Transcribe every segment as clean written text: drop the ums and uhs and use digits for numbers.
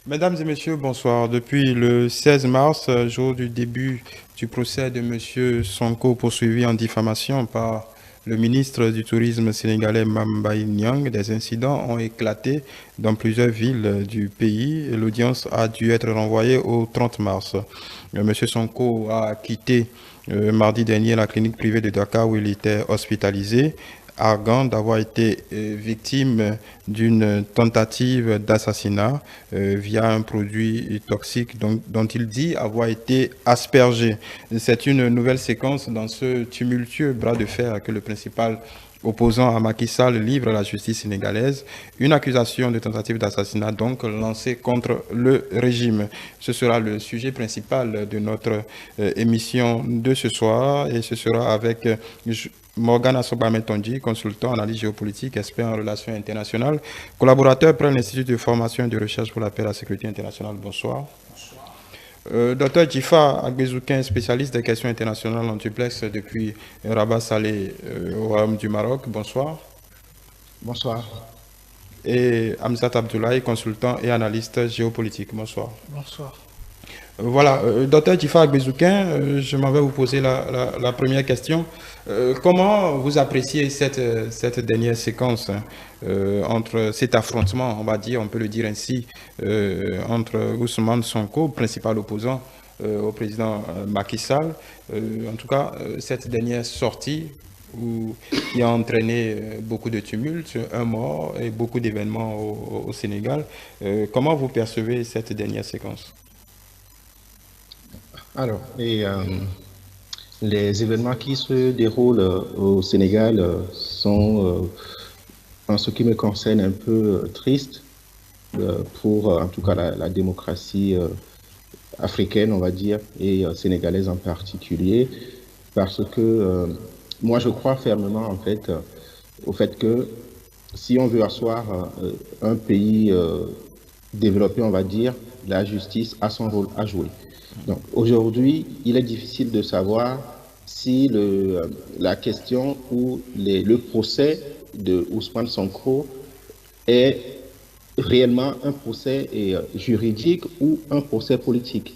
Mesdames et messieurs, bonsoir. Depuis le 16 mars, jour du début du procès de M. Sonko poursuivi en diffamation par le ministre du Tourisme sénégalais Mbaye Niang, des incidents ont éclaté dans plusieurs villes du pays et l'audience a dû être renvoyée au 30 mars. M. Sonko a quitté mardi dernier la clinique privée de Dakar où il était hospitalisé, arguant d'avoir été victime d'une tentative d'assassinat via un produit toxique dont il dit avoir été aspergé. C'est une nouvelle séquence dans ce tumultueux bras de fer que le principal opposant à Macky Sall livre à la justice sénégalaise, une accusation de tentative d'assassinat donc lancée contre le régime. Ce sera le sujet principal de notre émission de ce soir et ce sera avec Morgane Assobametonji, consultant en analyse géopolitique, expert en relations internationales, collaborateur près l'Institut de formation et de recherche pour la paix et la sécurité internationale. Bonsoir. Docteur Djifa Agbezouken, spécialiste des questions internationales en duplex depuis Rabat Salé au Royaume du Maroc. Bonsoir. Bonsoir. Et Hamzat Abdoulaye, consultant et analyste géopolitique. Bonsoir. Bonsoir. Voilà, docteur Djifa Agbezouken, je m'en vais vous poser la première question. Comment vous appréciez cette dernière séquence entre cet affrontement, on va dire, on peut le dire ainsi, entre Ousmane Sonko, principal opposant au président Macky Sall, en tout cas, cette dernière sortie qui a entraîné beaucoup de tumultes, un mort et beaucoup d'événements au Sénégal. Comment vous percevez cette dernière séquence? Alors, les événements qui se déroulent au Sénégal sont, en ce qui me concerne, un peu tristes pour, en tout cas, la démocratie africaine, on va dire, et sénégalaise en particulier, parce que moi, je crois fermement, en fait, au fait que si on veut asseoir un pays développé, on va dire, la justice a son rôle à jouer. Donc aujourd'hui, il est difficile de savoir si la question ou le procès de Ousmane Sonko est réellement un procès juridique ou un procès politique.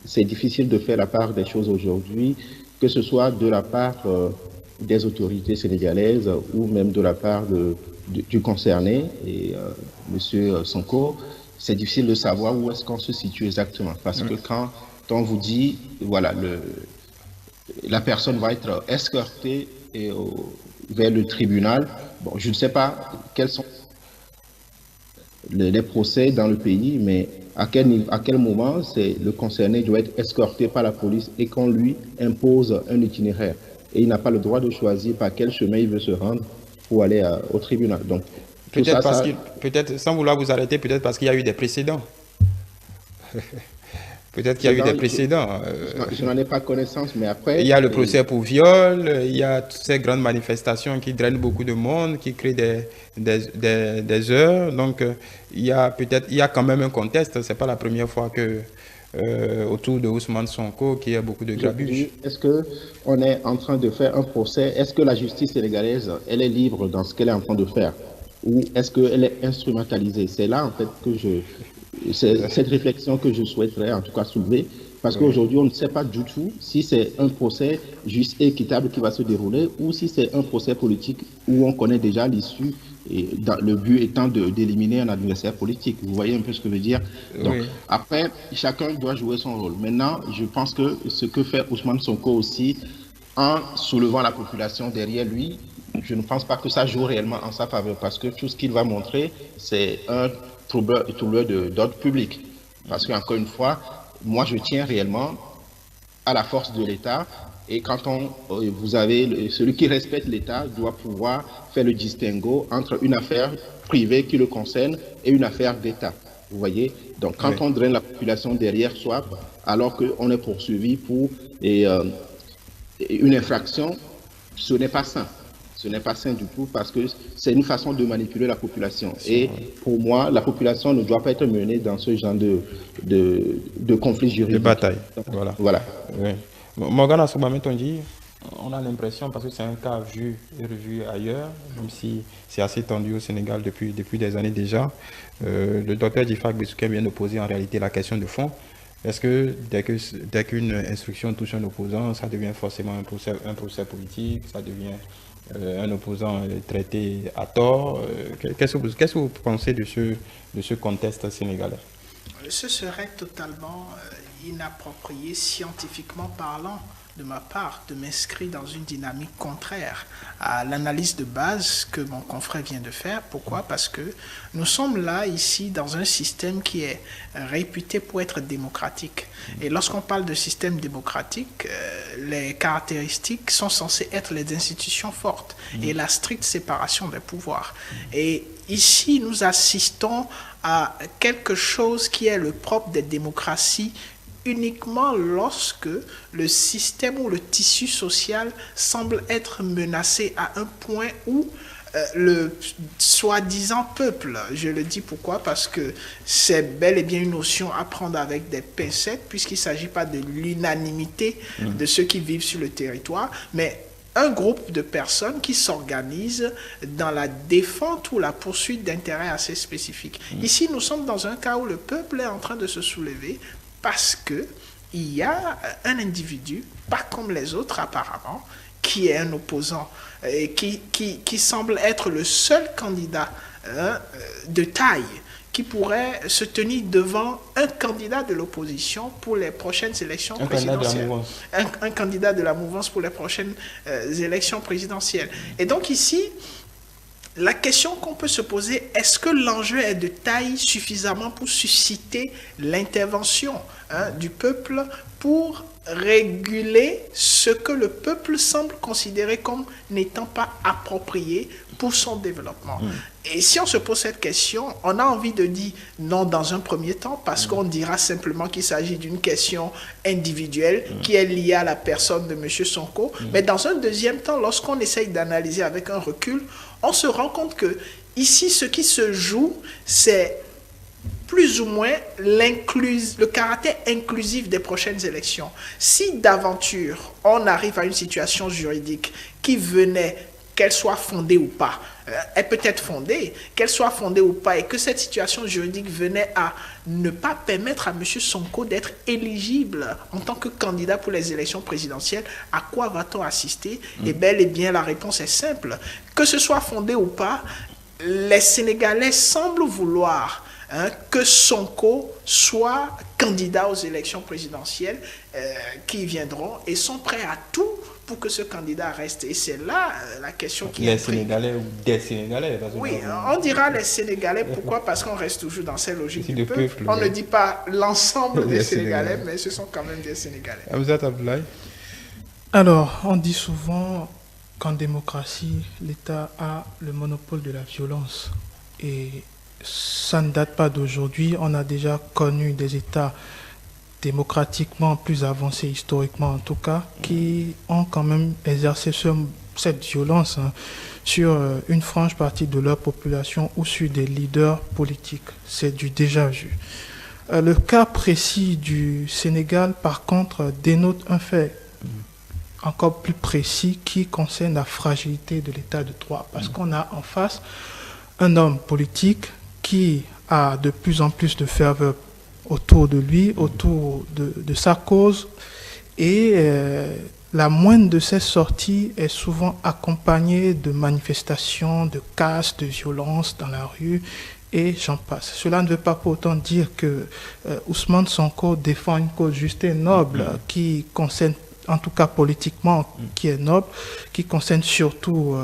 C'est difficile de faire la part des choses aujourd'hui, que ce soit de la part des autorités sénégalaises ou même de la part du concerné, M. Sonko. C'est difficile de savoir où est-ce qu'on se situe exactement, parce que quand on vous dit, voilà, la personne va être escortée vers le tribunal. Bon, je ne sais pas quels sont les procès dans le pays, mais à quel moment le concerné doit être escorté par la police et qu'on lui impose un itinéraire. Et il n'a pas le droit de choisir par quel chemin il veut se rendre pour aller au tribunal. Donc, peut-être, sans vouloir vous arrêter, peut-être parce qu'il y a eu des précédents. Peut-être qu'il y a eu des précédents. Je n'en ai pas connaissance, mais après... Il y a le procès pour viol, il y a toutes ces grandes manifestations qui drainent beaucoup de monde, qui créent des heures. Donc, il y a quand même un contexte. Ce n'est pas la première fois que autour de Ousmane Sonko qu'il y a beaucoup de grabuge. Est-ce qu'on est en train de faire un procès? Est-ce que la justice sénégalaise, elle est libre dans ce qu'elle est en train de faire? Ou est-ce qu'elle est instrumentalisée? C'est là, en fait, c'est cette réflexion que je souhaiterais en tout cas soulever, parce qu'aujourd'hui, on ne sait pas du tout si c'est un procès juste et équitable qui va se dérouler ou si c'est un procès politique où on connaît déjà l'issue, et le but étant d'éliminer un adversaire politique. Vous voyez un peu ce que je veux dire? Donc, après, chacun doit jouer son rôle. Maintenant, je pense que ce que fait Ousmane Sonko aussi, en soulevant la population derrière lui, je ne pense pas que ça joue réellement en sa faveur, parce que tout ce qu'il va montrer, c'est un troubleur d'ordre public. Parce qu'encore une fois, moi je tiens réellement à la force de l'État, et quand vous avez celui qui respecte l'État doit pouvoir faire le distinguo entre une affaire privée qui le concerne et une affaire d'État. Vous voyez? Donc quand on draine la population derrière soi, alors qu'on est poursuivi pour une infraction, ce n'est pas sain. Ce n'est pas sain du tout, parce que c'est une façon de manipuler la population. Et pour moi, la population ne doit pas être menée dans ce genre de conflit juridique. De bataille. Voilà. Oui. Morgane Assobametonji. on a l'impression, parce que c'est un cas vu et revu ailleurs, même si c'est assez tendu au Sénégal depuis des années déjà, le docteur Djifak Bessouké vient de poser en réalité la question de fond. Est-ce que dès qu'une instruction touche un opposant, ça devient forcément un procès politique, ça devient un opposant traité à tort? Qu'est-ce que vous pensez de ce contexte sénégalais? Ce serait totalement inapproprié, scientifiquement parlant, de ma part, de m'inscrire dans une dynamique contraire à l'analyse de base que mon confrère vient de faire. Pourquoi? Parce que nous sommes là, ici, dans un système qui est réputé pour être démocratique. Et lorsqu'on parle de système démocratique, les caractéristiques sont censées être les institutions fortes et la stricte séparation des pouvoirs. Et ici, nous assistons à quelque chose qui est le propre des démocraties uniquement lorsque le système ou le tissu social semble être menacé à un point où le soi-disant peuple, je le dis pourquoi, parce que c'est bel et bien une notion à prendre avec des pincettes, puisqu'il ne s'agit pas de l'unanimité de ceux qui vivent sur le territoire, mais un groupe de personnes qui s'organisent dans la défense ou la poursuite d'intérêts assez spécifiques. Ici, nous sommes dans un cas où le peuple est en train de se soulever parce qu'il y a un individu, pas comme les autres apparemment, qui est un opposant et qui semble être le seul candidat de taille qui pourrait se tenir devant un candidat de l'opposition pour les prochaines élections présidentielles. Un candidat de la mouvance pour les prochaines élections présidentielles. Et donc ici, la question qu'on peut se poser, est-ce que l'enjeu est de taille suffisamment pour susciter l'intervention du peuple pour réguler ce que le peuple semble considérer comme n'étant pas approprié pour son développement? Et si on se pose cette question, on a envie de dire non dans un premier temps, parce qu'on dira simplement qu'il s'agit d'une question individuelle qui est liée à la personne de M. Sonko. Mais dans un deuxième temps, lorsqu'on essaye d'analyser avec un recul, on se rend compte que ici, ce qui se joue, c'est plus ou moins le caractère inclusif des prochaines élections. Si d'aventure, on arrive à une situation juridique qui venait, qu'elle soit fondée ou pas, elle peut être fondée, qu'elle soit fondée ou pas, et que cette situation juridique venait à ne pas permettre à M. Sonko d'être éligible en tant que candidat pour les élections présidentielles, à quoi va-t-on assister? Et bel et bien, la réponse est simple. Que ce soit fondé ou pas, les Sénégalais semblent vouloir que Sonko soit candidat aux élections présidentielles qui viendront et sont prêts à tout pour que ce candidat reste. Et c'est là la question qui est... Les Sénégalais ou des Sénégalais? Oui, on dira les Sénégalais. Pourquoi? Parce qu'on reste toujours dans cette logique du peuple. On ne dit pas l'ensemble des Sénégalais, mais ce sont quand même des Sénégalais. Amzat Abdoulaye? Alors, on dit souvent qu'en démocratie, l'État a le monopole de la violence. Et ça ne date pas d'aujourd'hui. On a déjà connu des États démocratiquement plus avancés, historiquement en tout cas, qui ont quand même exercé cette violence sur une frange partie de leur population ou sur des leaders politiques. C'est du déjà vu. Le cas précis du Sénégal, par contre, dénote un fait encore plus précis qui concerne la fragilité de l'état de droit. Parce qu'on a en face un homme politique qui a de plus en plus de ferveur autour de lui, autour de sa cause, et la moindre de ces sorties est souvent accompagnée de manifestations, de casses, de violences dans la rue, et j'en passe. Cela ne veut pas pour autant dire que Ousmane Sonko défend une cause juste et noble qui concerne, en tout cas politiquement, qui est noble, qui concerne surtout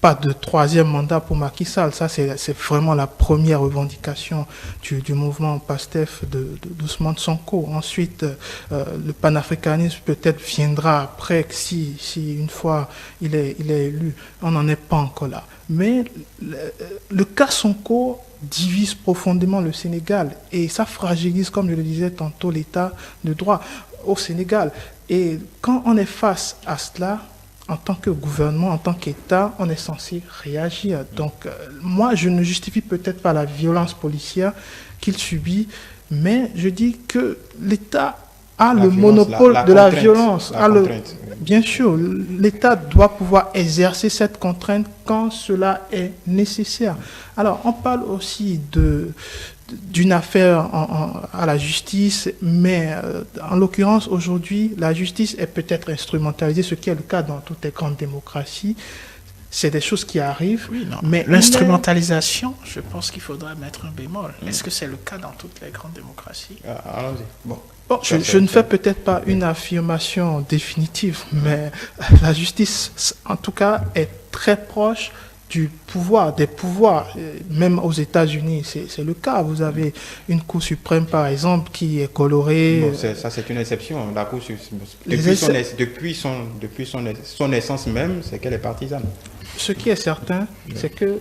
pas de troisième mandat pour Macky Sall. Ça, c'est vraiment la première revendication du mouvement PASTEF d'Ousmane Sonko. Ensuite, le panafricanisme peut-être viendra après, si une fois il est élu. On n'en est pas encore là. Mais le cas Sonko divise profondément le Sénégal et ça fragilise, comme je le disais tantôt, l'état de droit au Sénégal. Et quand on est face à cela, en tant que gouvernement, en tant qu'État, on est censé réagir. Donc, moi, je ne justifie peut-être pas la violence policière qu'il subit, mais je dis que l'État a La le violence, monopole la de la contrainte, violence. la contrainte, oui. Bien sûr, l'État doit pouvoir exercer cette contrainte quand cela est nécessaire. Alors, on parle aussi d'une affaire à la justice, mais en l'occurrence, aujourd'hui, la justice est peut-être instrumentalisée, ce qui est le cas dans toutes les grandes démocraties. C'est des choses qui arrivent. Oui, non. Mais l'instrumentalisation, je pense qu'il faudrait mettre un bémol. Est-ce que c'est le cas dans toutes les grandes démocraties? Allons-y. Bon. Bon, je ne fais peut-être pas une affirmation définitive, mais la justice, en tout cas, est très proche du pouvoir, des pouvoirs. Même aux États-Unis, c'est le cas. Vous avez une Cour suprême, par exemple, qui est colorée. Bon, ça, c'est une exception. La Cour suprême, depuis son essence même, c'est qu'elle est partisane. Ce qui est certain, c'est que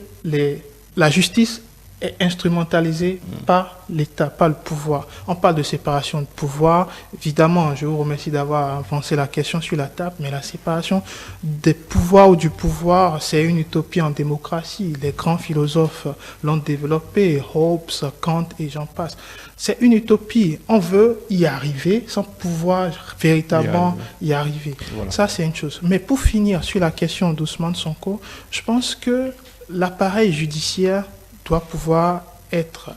la justice est instrumentalisée par l'État, par le pouvoir. On parle de séparation de pouvoir. Évidemment, je vous remercie d'avoir avancé la question sur la table, mais la séparation des pouvoirs ou du pouvoir, c'est une utopie en démocratie. Les grands philosophes l'ont développé, Hobbes, Kant et j'en passe. C'est une utopie. On veut y arriver sans pouvoir véritablement y arriver. Voilà. Ça, c'est une chose. Mais pour finir sur la question d'Ousmane Sonko, je pense que l'appareil judiciaire doit pouvoir être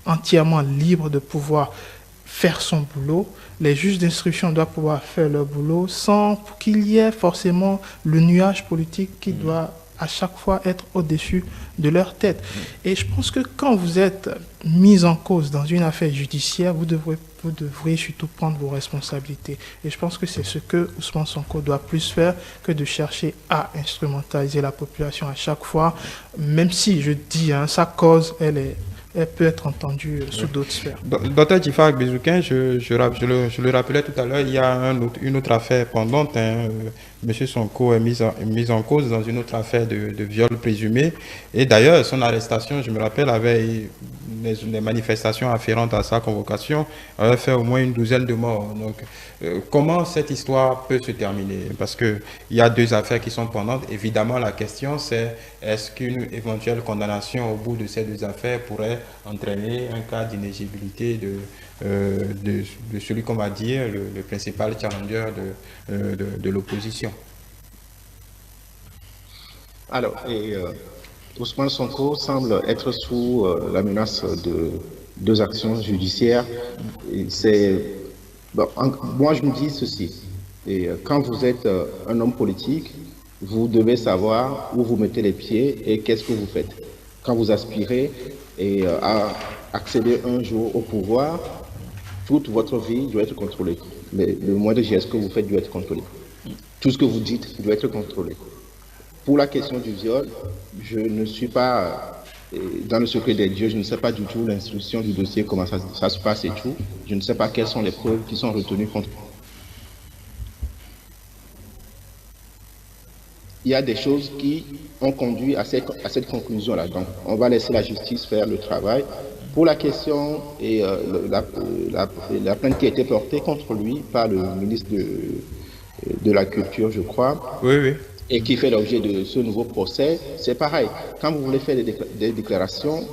entièrement libre de pouvoir faire son boulot. Les juges d'instruction doivent pouvoir faire leur boulot sans qu'il y ait forcément le nuage politique qui doit à chaque fois être au-dessus de leur tête. Et je pense que quand vous êtes mis en cause dans une affaire judiciaire, vous devrez surtout prendre vos responsabilités. Et je pense que c'est ce que Ousmane Sonko doit plus faire que de chercher à instrumentaliser la population à chaque fois, même si je dis, sa cause, elle peut être entendue sous d'autres sphères. Docteur Djifak Bezouken, je le rappelais tout à l'heure, il y a une autre affaire pendante. M. Sonko est mis en cause dans une autre affaire de viol présumé. Et d'ailleurs, son arrestation, je me rappelle, avait les manifestations afférentes à sa convocation, avait fait au moins une douzaine de morts. Donc, comment cette histoire peut se terminer? Parce qu'il y a deux affaires qui sont pendantes. Évidemment, la question, c'est est-ce qu'une éventuelle condamnation au bout de ces deux affaires pourrait entraîner un cas d'inéligibilité de celui qu'on va dire le principal challenger de l'opposition? Alors, Ousmane Sonko semble être sous la menace de deux actions judiciaires. Moi, je me dis ceci. Quand vous êtes un homme politique, vous devez savoir où vous mettez les pieds et qu'est-ce que vous faites. Quand vous aspirez à accéder un jour au pouvoir, toute votre vie doit être contrôlée. Le moindre geste que vous faites doit être contrôlé. Tout ce que vous dites doit être contrôlé. Pour la question du viol, je ne suis pas dans le secret des dieux, je ne sais pas du tout l'instruction du dossier, comment ça se passe et tout. Je ne sais pas quelles sont les preuves qui sont retenues contre. Il y a des choses qui ont conduit à cette conclusion-là. Donc, on va laisser la justice faire le travail. Pour la question et la plainte qui a été portée contre lui par le ministre de la Culture, je crois. Oui. Et qui fait l'objet de ce nouveau procès, c'est pareil. Quand vous voulez faire des déclarations,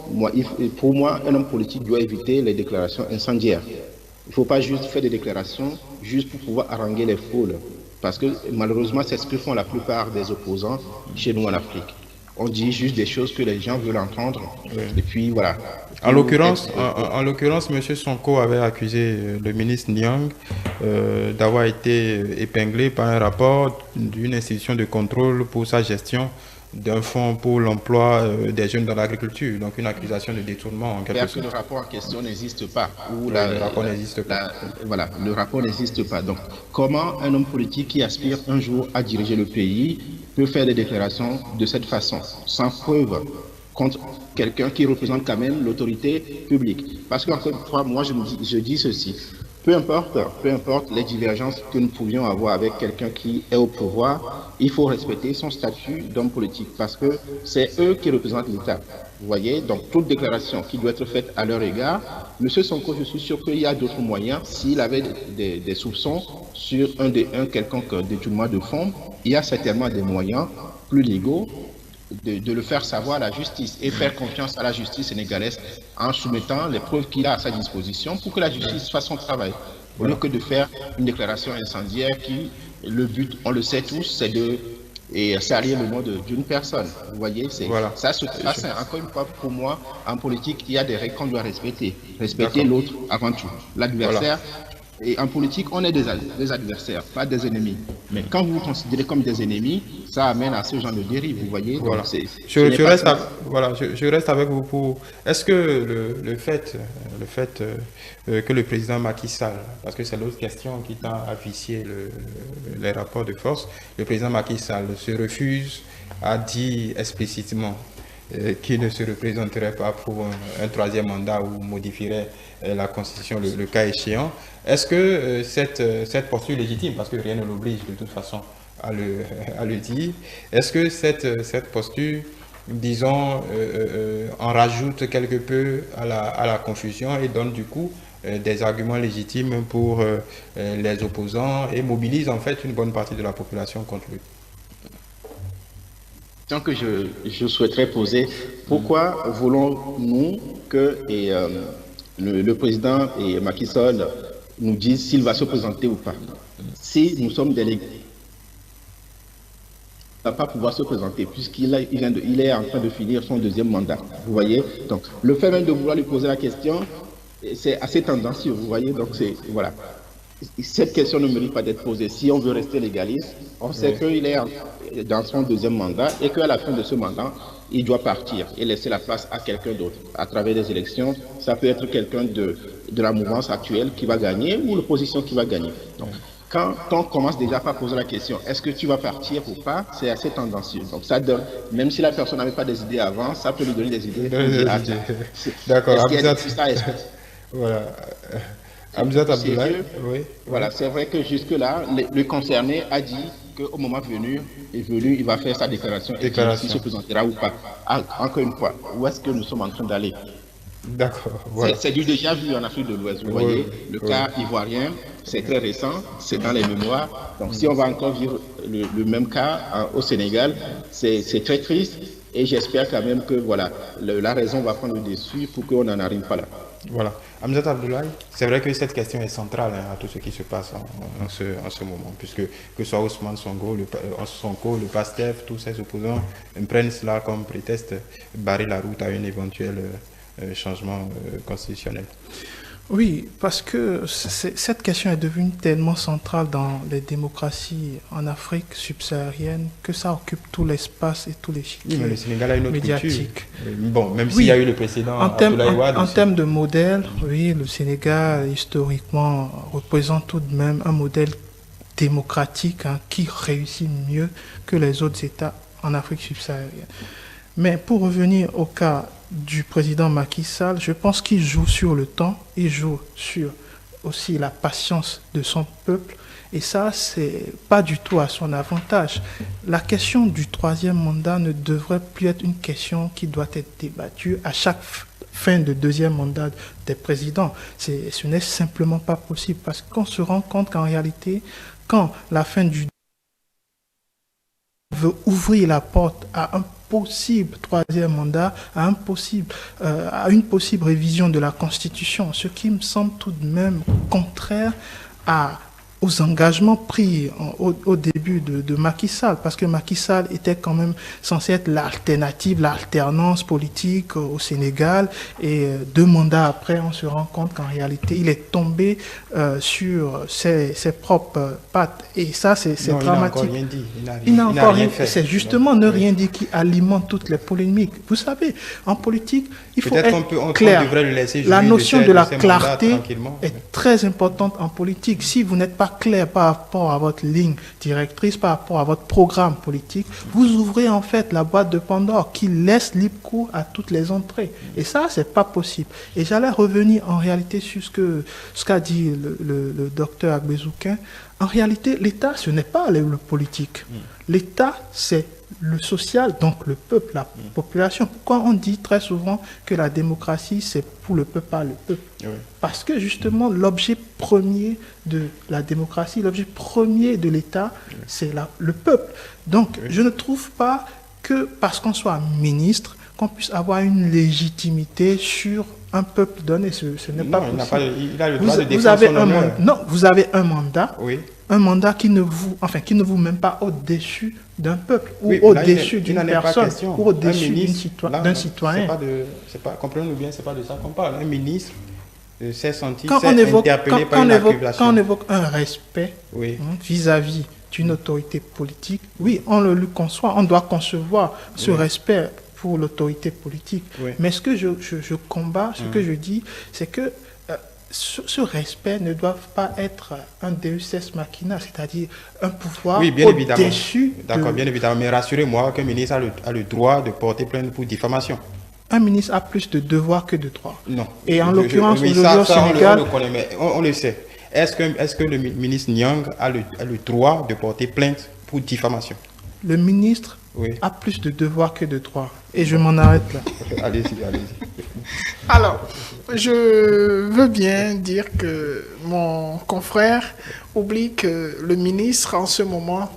pour moi, un homme politique doit éviter les déclarations incendiaires. Il ne faut pas juste faire des déclarations juste pour pouvoir haranguer les foules. Parce que malheureusement, c'est ce que font la plupart des opposants chez nous en Afrique. On dit juste des choses que les gens veulent entendre. Oui. Et puis voilà. En l'occurrence, M. Sonko avait accusé le ministre Niang d'avoir été épinglé par un rapport d'une institution de contrôle pour sa gestion d'un fonds pour l'emploi des jeunes dans l'agriculture. Donc une accusation de détournement en quelque sorte. Le rapport en question n'existe pas. Le rapport n'existe pas. Voilà, le rapport n'existe pas. Donc comment un homme politique qui aspire un jour à diriger le pays peut faire des déclarations de cette façon, sans preuve, contre quelqu'un qui représente quand même l'autorité publique? Parce qu'encore une fois, moi je dis ceci. Peu importe les divergences que nous pouvions avoir avec quelqu'un qui est au pouvoir, il faut respecter son statut d'homme politique parce que c'est eux qui représentent l'État. Vous voyez, donc toute déclaration qui doit être faite à leur égard, M. Sonko, je suis sûr qu'il y a d'autres moyens. S'il avait des soupçons sur un quelconque détournement de fonds, il y a certainement des moyens plus légaux de le faire savoir à la justice et faire confiance à la justice sénégalaise en soumettant les preuves qu'il a à sa disposition pour que la justice fasse son travail. Au lieu que de faire une déclaration incendiaire qui, le but, on le sait tous, c'est de salir le nom d'une personne. Vous voyez, ça, c'est encore une fois, pour moi, en politique, il y a des règles qu'on doit respecter. Respecter l'autre avant tout. L'adversaire. Et en politique, on est des adversaires, pas des ennemis. Mais quand vous vous considérez comme des ennemis, ça amène à ce genre de dérive, vous voyez. Voilà. Donc je reste avec vous pour... Est-ce que le fait que le président Macky Sall, parce que c'est l'autre question qui tend à vicier les rapports de force, le président Macky Sall se refuse à dire explicitement qui ne se représenterait pas pour un troisième mandat ou modifierait la Constitution le cas échéant. Est-ce que cette posture légitime, parce que rien ne l'oblige de toute façon à le dire, est-ce que cette posture, disons, en rajoute quelque peu à la confusion et donne du coup des arguments légitimes pour les opposants et mobilise en fait une bonne partie de la population contre lui? Que je souhaiterais poser, pourquoi voulons-nous que le président Macky Sall nous dise s'il va se présenter ou pas? Si nous sommes délégués, il ne va pas pouvoir se présenter puisqu'il est en train de finir son deuxième mandat. Vous voyez? Donc, le fait même de vouloir lui poser la question, c'est assez tendancieux. Vous voyez? Donc, voilà. Cette question ne mérite pas d'être posée. Si on veut rester légaliste, on sait qu'il est dans son deuxième mandat et qu'à la fin de ce mandat, il doit partir et laisser la place à quelqu'un d'autre. À travers des élections, ça peut être quelqu'un de la mouvance actuelle qui va gagner ou l'opposition qui va gagner. Donc, quand on commence déjà par poser la question, est-ce que tu vas partir ou pas, c'est assez tendancieux. Donc ça donne, même si la personne n'avait pas des idées avant, ça peut lui donner des idées. D'accord. Voilà. Hamzat Abdoulaye, oui. Voilà, c'est vrai que jusque-là, le concerné a dit qu'au moment venu, il va faire sa déclaration et s'il se présentera ou pas. Encore une fois, où est-ce que nous sommes en train d'aller? D'accord. Voilà. C'est du déjà vu en Afrique de l'Ouest. Vous voyez, le cas ivoirien, c'est très récent, c'est dans les mémoires. Donc si on va encore vivre le même cas au Sénégal, c'est très triste. Et j'espère quand même que voilà, la raison va prendre le dessus pour qu'on n'en arrive pas là. Voilà. Hamzat Abdoulaye, c'est vrai que cette question est centrale à tout ce qui se passe en ce moment, puisque que ce soit Ousmane Sonko, le PASTEF, tous ses opposants prennent cela comme prétexte, barrer la route à un éventuel changement constitutionnel. Oui, parce que cette question est devenue tellement centrale dans les démocraties en Afrique subsaharienne que ça occupe tout l'espace et tout l'échiquier oui, mais le Sénégal a une autre médiatique. Bon, même s'il y a eu le précédent Abdoulaye Wade. En termes de modèle, oui, le Sénégal, historiquement, représente tout de même un modèle démocratique qui réussit mieux que les autres États en Afrique subsaharienne. Mais pour revenir au cas du président Macky Sall, je pense qu'il joue sur le temps, il joue sur aussi la patience de son peuple, et ça, c'est pas du tout à son avantage. La question du troisième mandat ne devrait plus être une question qui doit être débattue à chaque fin de deuxième mandat des présidents. Ce n'est simplement pas possible, parce qu'on se rend compte qu'en réalité, quand la fin du veut ouvrir la porte à un possible troisième mandat, à une possible révision de la Constitution, ce qui me semble tout de même contraire aux engagements pris au début de Macky Sall, parce que Macky Sall était quand même censé être l'alternative, l'alternance politique au Sénégal, et 2 mandats après, on se rend compte qu'en réalité, il est tombé sur ses propres pattes, et ça, c'est dramatique. Il n'a encore rien fait. C'est justement ne rien dire qui alimente toutes les polémiques. Vous savez, en politique, il faut être clair. La notion de la clarté est très importante en politique. Si vous n'êtes pas clair par rapport à votre ligne directrice, par rapport à votre programme politique, vous ouvrez en fait la boîte de Pandore qui laisse libre cours à toutes les entrées. Et ça, c'est pas possible. Et j'allais revenir en réalité sur ce qu'a dit le docteur Agbezouquin. En réalité, l'État, ce n'est pas le politique. L'État, c'est le social, donc le peuple, la population. Pourquoi on dit très souvent que la démocratie, c'est pour le peuple, pas le peuple? Oui. Parce que justement, l'objet premier de la démocratie, l'objet premier de l'État, c'est le peuple. Donc, je ne trouve pas que parce qu'on soit ministre, qu'on puisse avoir une légitimité sur un peuple donné. Ce n'est pas possible. Il a le droit de défendre son honneur. Non, vous avez un mandat. Oui. Un mandat qui ne vous met pas au-dessus d'un peuple, ou Oui, au-dessus d'une personne, ou au-dessus d'un citoyen. Comprenez-nous bien, ce n'est pas de ça qu'on parle. Un ministre s'est senti interpellé par une accusation. Quand on évoque un respect vis-à-vis d'une autorité politique, oui, on le lui conçoit, on doit concevoir ce respect pour l'autorité politique. Oui. Mais ce que je combats, ce que je dis, c'est que ce respect ne doit pas être un deus ex machina, c'est-à-dire un pouvoir au-dessus. D'accord, bien évidemment. Mais rassurez-moi qu'un ministre a le droit de porter plainte pour diffamation. Un ministre a plus de devoirs que de droits. Non. Et en l'occurrence, aujourd'hui au Sénégal... On le sait. Est-ce que le ministre Niang a le droit de porter plainte pour diffamation? Le ministre a plus de devoirs que de droits. Et je m'en arrête là. Allez-y. Alors, je veux bien dire que mon confrère oublie que le ministre, en ce moment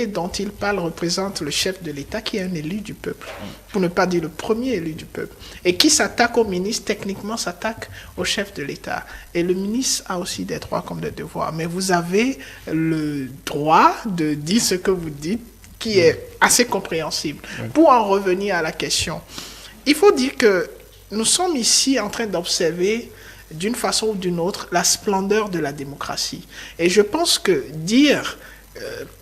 dont il parle, représente le chef de l'État qui est un élu du peuple, pour ne pas dire le premier élu du peuple. Et qui s'attaque au ministre, techniquement s'attaque au chef de l'État. Et le ministre a aussi des droits comme des devoirs. Mais vous avez le droit de dire ce que vous dites, qui est assez compréhensible. Pour en revenir à la question, il faut dire que nous sommes ici en train d'observer d'une façon ou d'une autre la splendeur de la démocratie. Et je pense que dire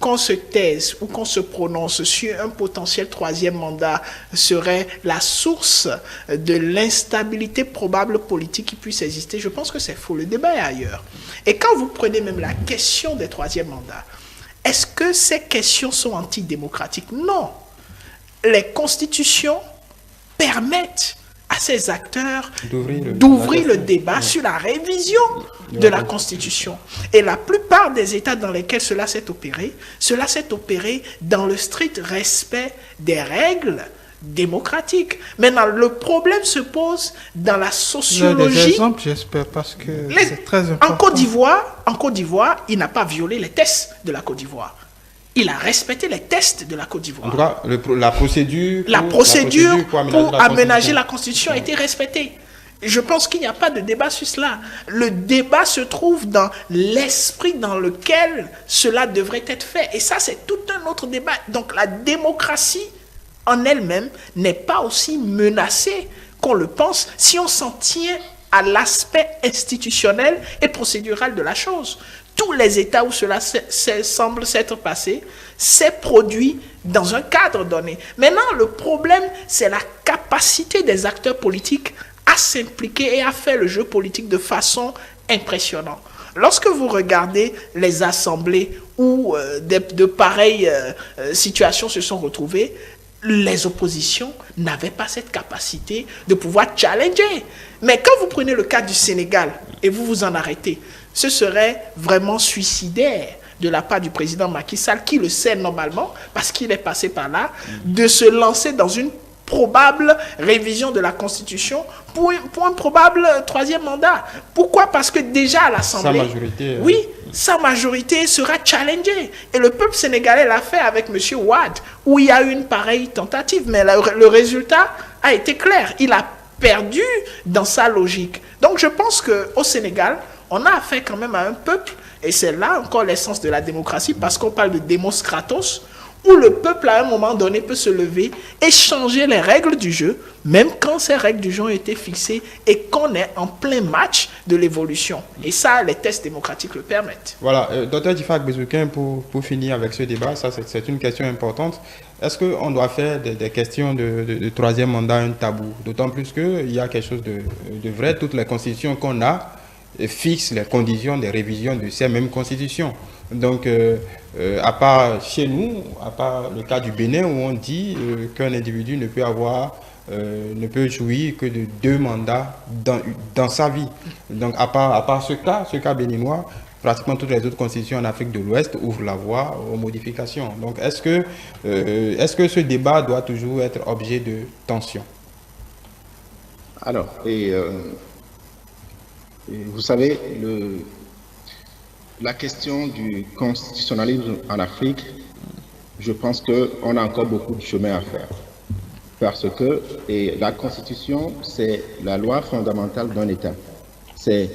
qu'on se taise ou qu'on se prononce sur un potentiel troisième mandat serait la source de l'instabilité probable politique qui puisse exister, je pense que c'est faux. Le débat est ailleurs. Et quand vous prenez même la question des troisième mandats, est-ce que ces questions sont antidémocratiques? Non. Les constitutions permettent à ces acteurs d'ouvrir le débat sur la révision de la Constitution. Et la plupart des États dans lesquels cela s'est opéré dans le strict respect des règles démocratiques. Maintenant, le problème se pose dans la sociologie. Des exemples, j'espère, parce que c'est très important. En Côte d'Ivoire, il n'a pas violé les tests de la Côte d'Ivoire. Il a respecté les tests de la Côte d'Ivoire. En tout cas, la procédure pour aménager la Constitution a été respectée. Je pense qu'il n'y a pas de débat sur cela. Le débat se trouve dans l'esprit dans lequel cela devrait être fait. Et ça, c'est tout un autre débat. Donc la démocratie en elle-même n'est pas aussi menacée qu'on le pense si on s'en tient à l'aspect institutionnel et procédural de la chose. Tous les États où cela semble s'être passé, c'est produit dans un cadre donné. Maintenant, le problème, c'est la capacité des acteurs politiques à s'impliquer et à faire le jeu politique de façon impressionnante. Lorsque vous regardez les assemblées où de pareilles situations se sont retrouvées, les oppositions n'avaient pas cette capacité de pouvoir challenger. Mais quand vous prenez le cas du Sénégal et vous vous en arrêtez, ce serait vraiment suicidaire de la part du président Macky Sall, qui le sait normalement, parce qu'il est passé par là, de se lancer dans une probable révision de la Constitution pour un probable troisième mandat. Pourquoi? Parce que déjà à l'Assemblée, sa majorité sera challengée. Et le peuple sénégalais l'a fait avec M. Wade, où il y a eu une pareille tentative. Mais le résultat a été clair. Il a perdu dans sa logique. Donc je pense qu'au Sénégal, on a affaire quand même à un peuple, et c'est là encore l'essence de la démocratie, parce qu'on parle de Demos Kratos, où le peuple à un moment donné peut se lever et changer les règles du jeu, même quand ces règles du jeu ont été fixées et qu'on est en plein match de l'évolution. Et ça, les tests démocratiques le permettent. Voilà, Dr Djifak Bezouken, pour finir avec ce débat, ça c'est une question importante. Est-ce qu'on doit faire des questions de troisième mandat un tabou? D'autant plus qu'il y a quelque chose de vrai. Toutes les constitutions qu'on a fixent les conditions de révision de ces mêmes constitutions. Donc, à part chez nous, à part le cas du Bénin où on dit qu'un individu ne peut jouir que de 2 mandats dans sa vie. Donc, à part ce cas béninois, pratiquement toutes les autres constitutions en Afrique de l'Ouest ouvrent la voie aux modifications. Donc, est-ce que ce débat doit toujours être objet de tension? Alors, vous savez, la question du constitutionnalisme en Afrique je pense qu'on a encore beaucoup de chemin à faire. Parce que la Constitution, c'est la loi fondamentale d'un État. C'est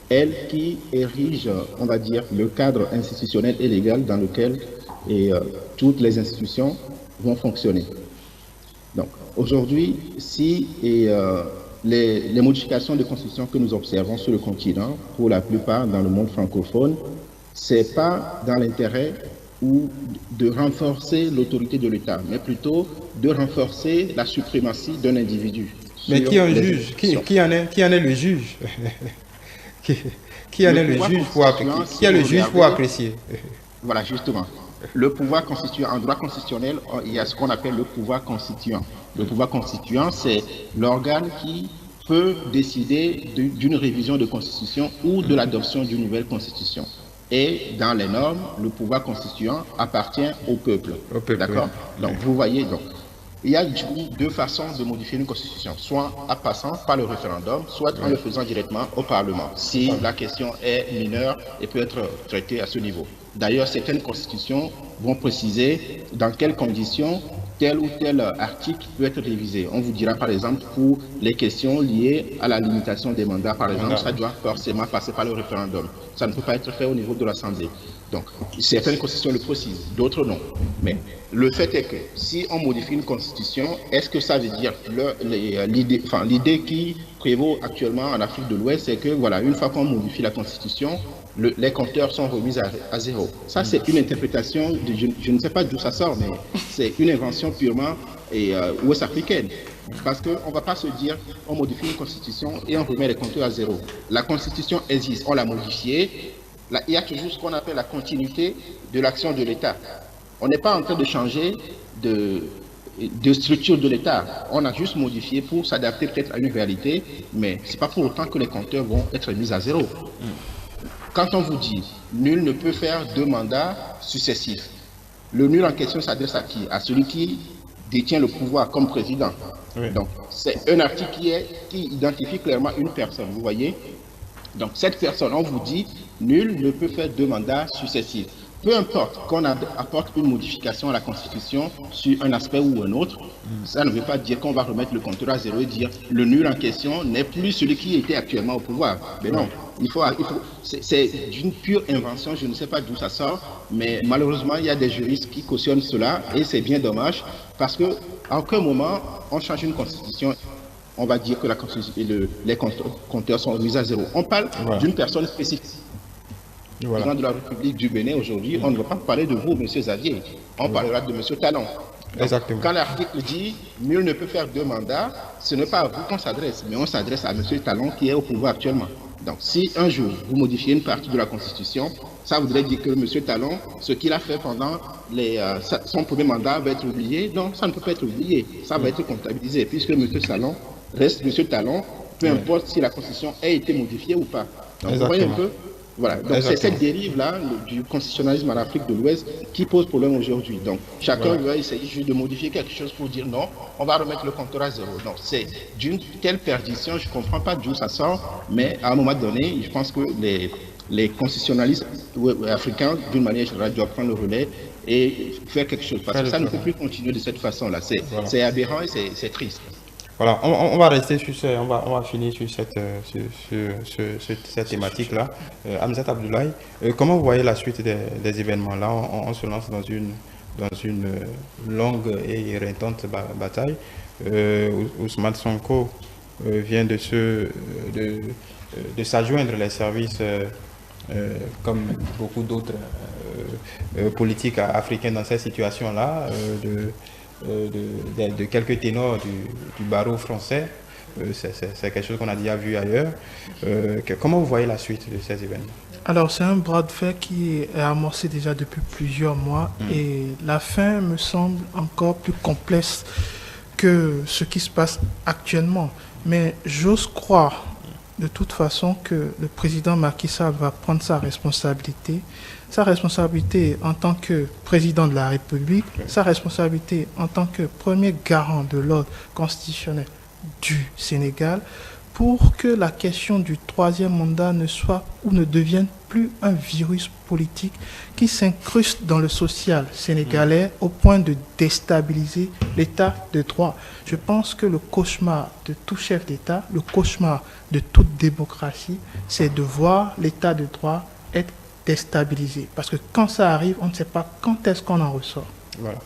elle qui érige, on va dire, le cadre institutionnel et légal dans lequel toutes les institutions vont fonctionner. Donc, aujourd'hui, si les modifications de Constitution que nous observons sur le continent, pour la plupart dans le monde francophone, c'est pas dans l'intérêt ou de renforcer l'autorité de l'État, mais plutôt de renforcer la suprématie d'un individu. Mais qui en juge? Qui en est le juge? Qui en est le juge qui est le juge pour apprécier? Voilà, justement. Le pouvoir constituant, en droit constitutionnel, il y a ce qu'on appelle le pouvoir constituant. Le pouvoir constituant, c'est l'organe qui peut décider d'une révision de constitution ou de l'adoption d'une nouvelle constitution. Et dans les normes, le pouvoir constituant appartient au peuple. D'accord? Oui. Donc, vous voyez, donc, il y a deux façons de modifier une constitution, soit en passant par le référendum, soit en le faisant directement au Parlement, si la question est mineure et peut être traitée à ce niveau. D'ailleurs, certaines constitutions vont préciser dans quelles conditions tel ou tel article peut être révisé. On vous dira par exemple pour les questions liées à la limitation des mandats, par exemple, ça doit forcément passer par le référendum. Ça ne peut pas être fait au niveau de l'Assemblée. Donc, certaines constitutions le précisent, d'autres non. Mais le fait est que si on modifie une constitution, est-ce que ça veut dire l'idée qui prévaut actuellement en Afrique de l'Ouest, c'est que voilà, une fois qu'on modifie la constitution, les compteurs sont remis à zéro. Ça, c'est une interprétation, je ne sais pas d'où ça sort, mais c'est une invention purement ouest-africaine. Parce qu'on ne va pas se dire, on modifie une constitution et on remet les compteurs à zéro. La constitution existe, on l'a modifiée. Il y a toujours ce qu'on appelle la continuité de l'action de l'État. On n'est pas en train de changer de structure de l'État. On a juste modifié pour s'adapter peut-être à une réalité, mais ce n'est pas pour autant que les compteurs vont être mis à zéro. Quand on vous dit nul ne peut faire 2 mandats successifs, le nul en question s'adresse à qui? À celui qui détient le pouvoir comme président. Oui. Donc, c'est un article qui identifie clairement une personne, vous voyez? Donc, cette personne, on vous dit nul ne peut faire 2 mandats successifs. Peu importe qu'on apporte une modification à la Constitution sur un aspect ou un autre, ça ne veut pas dire qu'on va remettre le compteur à zéro et dire le nul en question n'est plus celui qui était actuellement au pouvoir. Mais non, c'est d'une pure invention, je ne sais pas d'où ça sort, mais malheureusement, il y a des juristes qui cautionnent cela et c'est bien dommage parce qu'à aucun moment, on change une Constitution. On va dire que les compteurs sont mis à zéro. On parle d'une personne spécifique. Président de la République du Bénin aujourd'hui, on ne va pas parler de vous, M. Xavier. On parlera de M. Talon. Exactement. Quand l'article dit nul ne peut faire 2 mandats, ce n'est pas à vous qu'on s'adresse, mais on s'adresse à M. Talon qui est au pouvoir actuellement. Donc, si un jour vous modifiez une partie de la Constitution, ça voudrait dire que M. Talon, ce qu'il a fait pendant son premier mandat va être oublié. Donc, ça ne peut pas être oublié. Ça va être comptabilisé, puisque M. Talon reste M. Talon, peu importe si la Constitution a été modifiée ou pas. Donc, vous voyez un peu. Voilà, donc c'est cette dérive-là du constitutionnalisme en Afrique de l'Ouest qui pose problème aujourd'hui. Donc chacun doit essayer juste de modifier quelque chose pour dire non, on va remettre le compteur à zéro. Donc c'est d'une telle perdition, je ne comprends pas d'où ça sort, mais à un moment donné, je pense que les constitutionnalistes africains, d'une manière générale, doivent prendre le relais et faire quelque chose. Parce que ça ne peut plus continuer de cette façon-là. C'est aberrant et c'est triste. Voilà, on va rester sur on va finir sur cette thématique-là. Hamzat Abdoulaye, comment vous voyez la suite des événements là? On se lance dans une longue et éreintante bataille. Ousmane Sonko vient de s'adjoindre les services comme beaucoup d'autres politiques africains dans cette situation-là, de quelques ténors du barreau français. C'est quelque chose qu'on a déjà vu ailleurs. Comment vous voyez la suite de ces événements? Alors, c'est un bras de fer qui est amorcé déjà depuis plusieurs mois et la fin me semble encore plus complexe que ce qui se passe actuellement. Mais j'ose croire de toute façon que le président Macky Sall va prendre sa responsabilité en tant que président de la République, sa responsabilité en tant que premier garant de l'ordre constitutionnel du Sénégal, pour que la question du 3e mandat ne soit ou ne devienne plus un virus politique qui s'incruste dans le social sénégalais au point de déstabiliser l'état de droit. Je pense que le cauchemar de tout chef d'État, le cauchemar de toute démocratie, c'est de voir l'état de droit être déstabilisé. Parce que quand ça arrive, on ne sait pas quand est-ce qu'on en ressort. Voilà.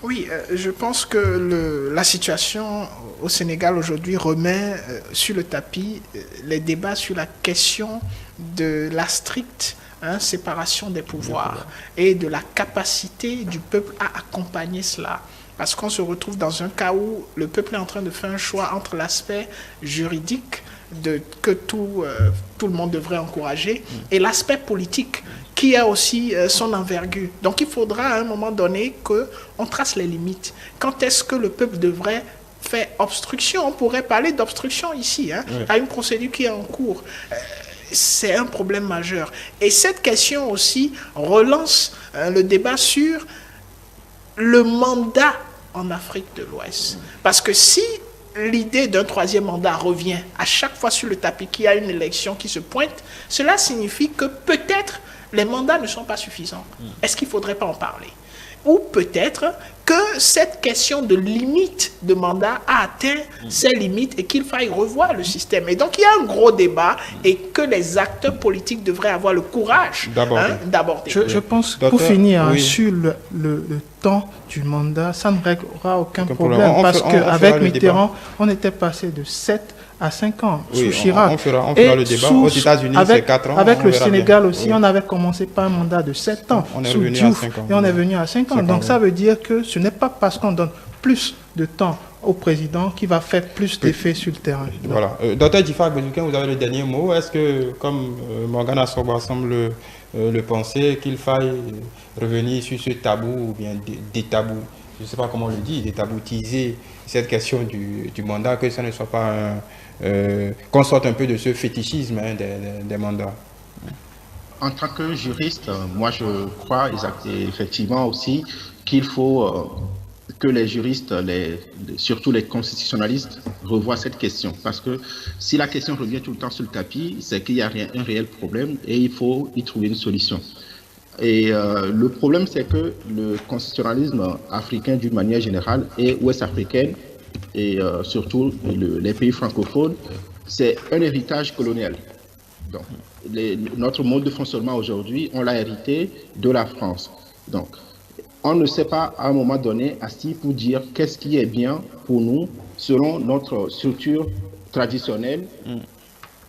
Oui, je pense que la situation au Sénégal aujourd'hui remet sur le tapis les débats sur la question de la stricte séparation des pouvoirs et de la capacité du peuple à accompagner cela. Parce qu'on se retrouve dans un cas où le peuple est en train de faire un choix entre l'aspect juridique que tout le monde devrait encourager et l'aspect politique qui a aussi son envergure. Donc il faudra à un moment donné qu'on trace les limites. Quand est-ce que le peuple devrait faire obstruction? On pourrait parler d'obstruction ici, à une procédure qui est en cours. C'est un problème majeur. Et cette question aussi relance le débat sur le mandat en Afrique de l'Ouest. Parce que si l'idée d'un troisième mandat revient à chaque fois sur le tapis qu'il y a une élection qui se pointe, cela signifie que peut-être les mandats ne sont pas suffisants. Est-ce qu'il ne faudrait pas en parler? Ou peut-être que cette question de limite de mandat a atteint ses limites et qu'il faille revoir le système. Et donc il y a un gros débat et que les acteurs politiques devraient avoir le courage d'aborder. Je pense que pour finir sur le temps du mandat, ça ne réglera aucun problème. Parce qu'avec Mitterrand, on était passé de 7 à 5 ans sous Chirac. On fera le débat. Aux États-Unis, c'est 4 ans. Avec le Sénégal aussi, on avait commencé par un mandat de 7 ans sous Diouf et on est venu à 5 ans. Donc ça veut dire que ce n'est pas parce qu'on donne plus de temps au président qui va faire plus d'effet sur le terrain. Voilà. Docteur Djifa Agbezouken, vous avez le dernier mot. Est-ce que, comme Morgane Assoba semble le penser, qu'il faille revenir sur ce tabou ou bien des tabous, je ne sais pas comment on le dit, détaboutiser cette question du mandat, que ça ne soit pas qu'on sorte un peu de ce fétichisme des mandats? En tant que juriste, moi je crois effectivement aussi qu'il faut que les juristes, surtout les constitutionnalistes, revoient cette question. Parce que si la question revient tout le temps sur le tapis, c'est qu'il y a un réel problème et il faut y trouver une solution. Et le problème, c'est que le constitutionnalisme africain, d'une manière générale, et ouest-africaine, et surtout les pays francophones, c'est un héritage colonial. Donc, notre mode de fonctionnement aujourd'hui, on l'a hérité de la France. Donc, on ne sait pas à un moment donné assis pour dire qu'est-ce qui est bien pour nous selon notre structure traditionnelle,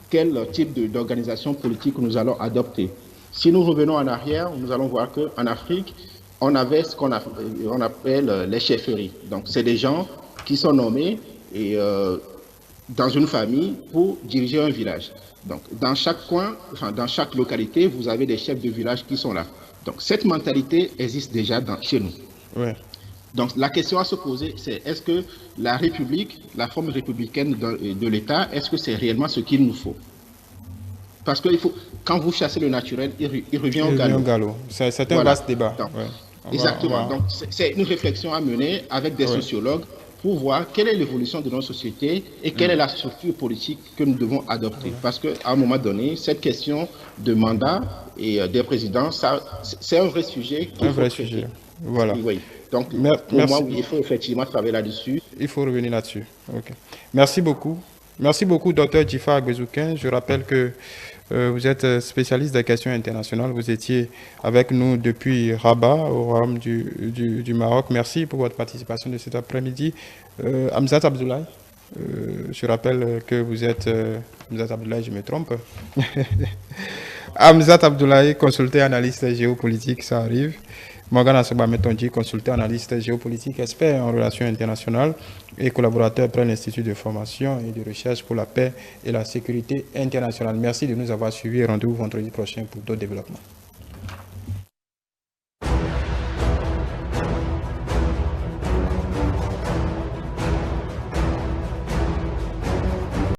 quel type d'organisation politique nous allons adopter. Si nous revenons en arrière, nous allons voir qu'en Afrique, on avait ce qu'on appelle les chefferies. Donc, c'est des gens qui sont nommés dans une famille pour diriger un village. Donc, dans chaque coin, dans chaque localité, vous avez des chefs de village qui sont là. Donc, cette mentalité existe déjà chez nous. Ouais. Donc, la question à se poser, c'est est-ce que la République, la forme républicaine de l'État, est-ce que c'est réellement ce qu'il nous faut? Parce que quand vous chassez le naturel, il revient au galop. C'est un vaste débat. Donc, exactement. Donc, c'est une réflexion à mener avec des sociologues pour voir quelle est l'évolution de nos sociétés et quelle est la structure politique que nous devons adopter. Parce qu'à un moment donné, cette question de mandat et des présidents, c'est un vrai sujet. Un vrai sujet. Voilà. Oui. Donc, pour moi, il faut effectivement travailler là-dessus. Il faut revenir là-dessus. Okay. Merci beaucoup. Merci beaucoup, Dr Djifa Agbezouken. Je rappelle que vous êtes spécialiste des questions internationales. Vous étiez avec nous depuis Rabat, au Royaume du Maroc. Merci pour votre participation de cet après-midi. Hamzat Abdoulaye, je rappelle que vous êtes... Hamzat Abdoulaye, je me trompe. Hamzat Abdoulaye, consultant analyste géopolitique, ça arrive. Morgane Assoba Metonji, consultant analyste géopolitique, expert en relations internationales et collaborateur près l'Institut de formation et de recherche pour la paix et la sécurité internationale. Merci de nous avoir suivis et rendez-vous vendredi prochain pour d'autres développements.